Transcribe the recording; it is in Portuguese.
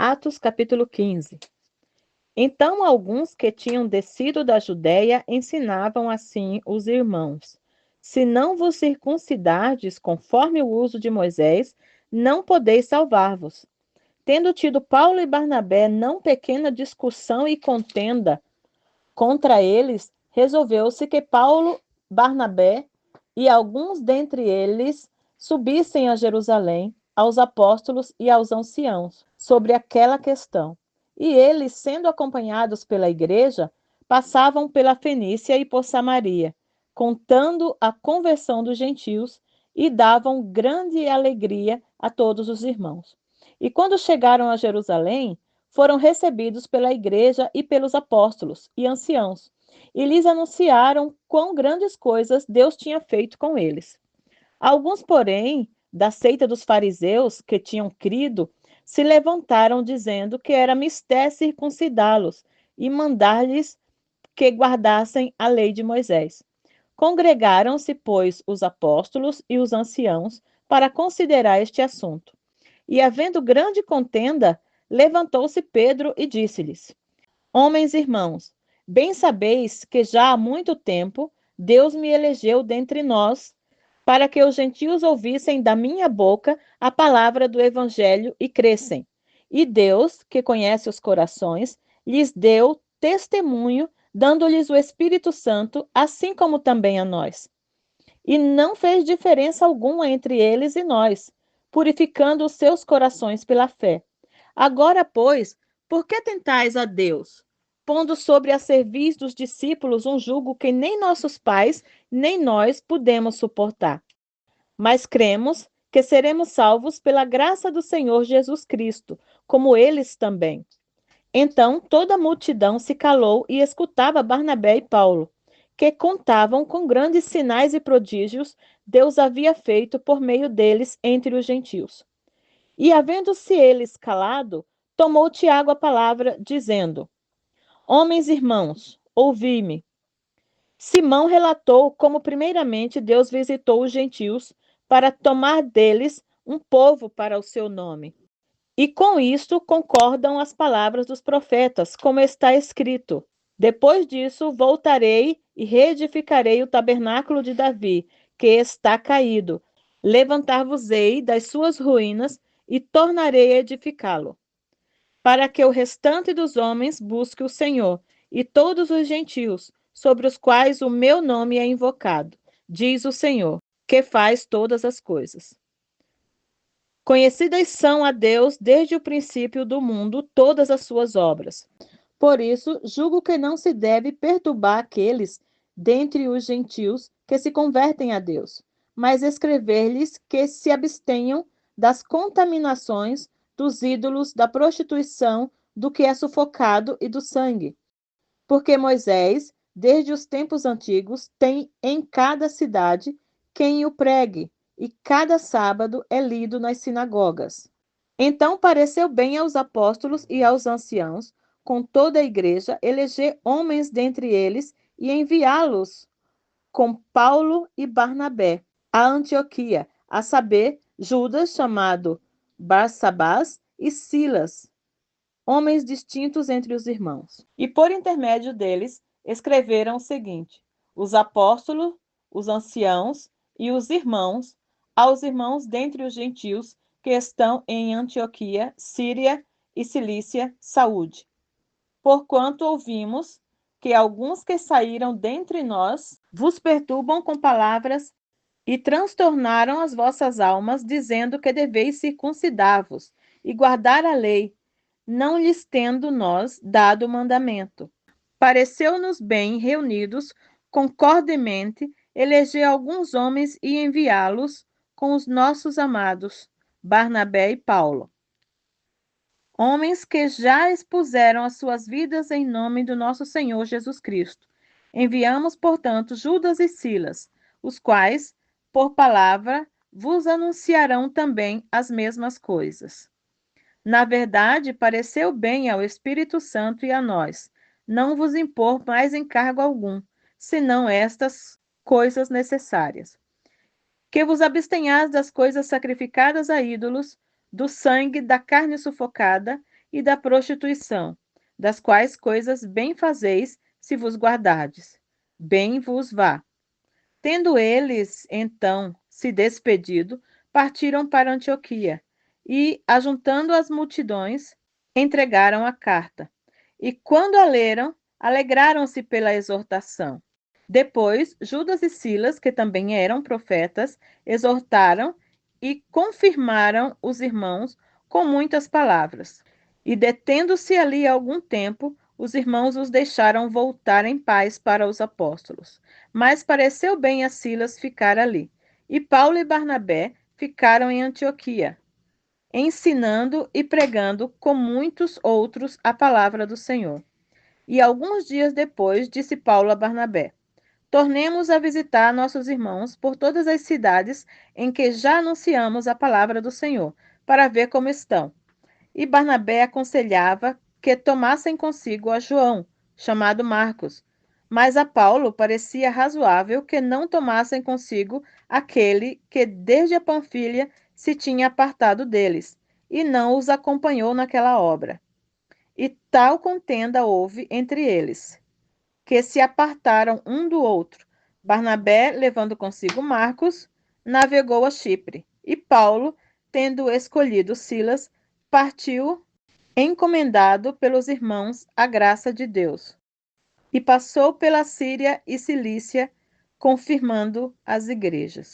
Atos capítulo 15. Então alguns que tinham descido da Judéia ensinavam assim os irmãos: Se não vos circuncidardes conforme o uso de Moisés, não podeis salvar-vos. Tendo tido Paulo e Barnabé não pequena discussão e contenda contra eles, resolveu-se que Paulo, Barnabé e alguns dentre eles subissem a Jerusalém aos apóstolos e aos anciãos sobre aquela questão. E eles, sendo acompanhados pela igreja, passavam pela Fenícia e por Samaria, contando a conversão dos gentios, e davam grande alegria a todos os irmãos. E quando chegaram a Jerusalém, foram recebidos pela igreja e pelos apóstolos e anciãos, e lhes anunciaram quão grandes coisas Deus tinha feito com eles. Alguns, porém, da seita dos fariseus, que tinham crido, se levantaram dizendo que era mister circuncidá-los e mandar-lhes que guardassem a lei de Moisés. Congregaram-se, pois, os apóstolos e os anciãos para considerar este assunto. E, havendo grande contenda, levantou-se Pedro e disse-lhes: Homens irmãos, bem sabeis que já há muito tempo Deus me elegeu dentre nós, para que os gentios ouvissem da minha boca a palavra do evangelho e crescem. E Deus, que conhece os corações, lhes deu testemunho, dando-lhes o Espírito Santo, assim como também a nós. E não fez diferença alguma entre eles e nós, purificando os seus corações pela fé. Agora, pois, por que tentais a Deus, pondo sobre a cerviz dos discípulos um jugo que nem nossos pais, nem nós podemos suportar? Mas cremos que seremos salvos pela graça do Senhor Jesus Cristo, como eles também. Então toda a multidão se calou e escutava Barnabé e Paulo, que contavam com grandes sinais e prodígios Deus havia feito por meio deles entre os gentios. E, havendo-se eles calado, tomou Tiago a palavra, dizendo: Homens irmãos, ouvi-me. Simão relatou como primeiramente Deus visitou os gentios para tomar deles um povo para o seu nome. E com isto concordam as palavras dos profetas, como está escrito: Depois disso voltarei e reedificarei o tabernáculo de Davi, que está caído. Levantar-vos-ei das suas ruínas e tornarei a edificá-lo, para que o restante dos homens busque o Senhor, e todos os gentios, sobre os quais o meu nome é invocado, diz o Senhor, que faz todas as coisas. Conhecidas são a Deus desde o princípio do mundo todas as suas obras. Por isso, julgo que não se deve perturbar aqueles dentre os gentios que se convertem a Deus, mas escrever-lhes que se abstenham das contaminações, dos ídolos, da prostituição, do que é sufocado e do sangue. Porque Moisés, desde os tempos antigos, tem em cada cidade quem o pregue, e cada sábado é lido nas sinagogas. Então pareceu bem aos apóstolos e aos anciãos, com toda a igreja, eleger homens dentre eles e enviá-los com Paulo e Barnabé a Antioquia, a saber, Judas, chamado Barsabás, e Silas, homens distintos entre os irmãos. E por intermédio deles escreveram o seguinte: os apóstolos, os anciãos e os irmãos, aos irmãos dentre os gentios que estão em Antioquia, Síria e Cilícia, saúde. Porquanto ouvimos que alguns que saíram dentre nós vos perturbam com palavras e transtornaram as vossas almas, dizendo que deveis circuncidar-vos e guardar a lei, não lhes tendo nós dado o mandamento. Pareceu-nos bem, reunidos concordemente, eleger alguns homens e enviá-los com os nossos amados, Barnabé e Paulo. Homens que já expuseram as suas vidas em nome do nosso Senhor Jesus Cristo. Enviamos, portanto, Judas e Silas, os quais, por palavra, vos anunciarão também as mesmas coisas. Na verdade, pareceu bem ao Espírito Santo e a nós, não vos impor mais encargo algum, senão estas coisas necessárias: que vos abstenhais das coisas sacrificadas a ídolos, do sangue, da carne sufocada, e da prostituição, das quais coisas bem fazeis se vos guardardes. Bem vos vá. Tendo eles, então, se despedido, partiram para Antioquia e, ajuntando as multidões, entregaram a carta. E quando a leram, alegraram-se pela exortação. Depois, Judas e Silas, que também eram profetas, exortaram e confirmaram os irmãos com muitas palavras. E detendo-se ali algum tempo, os irmãos os deixaram voltar em paz para os apóstolos. Mas pareceu bem a Silas ficar ali. E Paulo e Barnabé ficaram em Antioquia, ensinando e pregando com muitos outros a palavra do Senhor. E alguns dias depois, disse Paulo a Barnabé: Tornemos a visitar nossos irmãos por todas as cidades em que já anunciamos a palavra do Senhor, para ver como estão. E Barnabé aconselhava que tomassem consigo a João, chamado Marcos. Mas a Paulo parecia razoável que não tomassem consigo aquele que desde a Panfilha se tinha apartado deles, e não os acompanhou naquela obra. E tal contenda houve entre eles, que se apartaram um do outro. Barnabé, levando consigo Marcos, navegou a Chipre, e Paulo, tendo escolhido Silas, partiu encomendado pelos irmãos à graça de Deus, e passou pela Síria e Cilícia, confirmando as igrejas.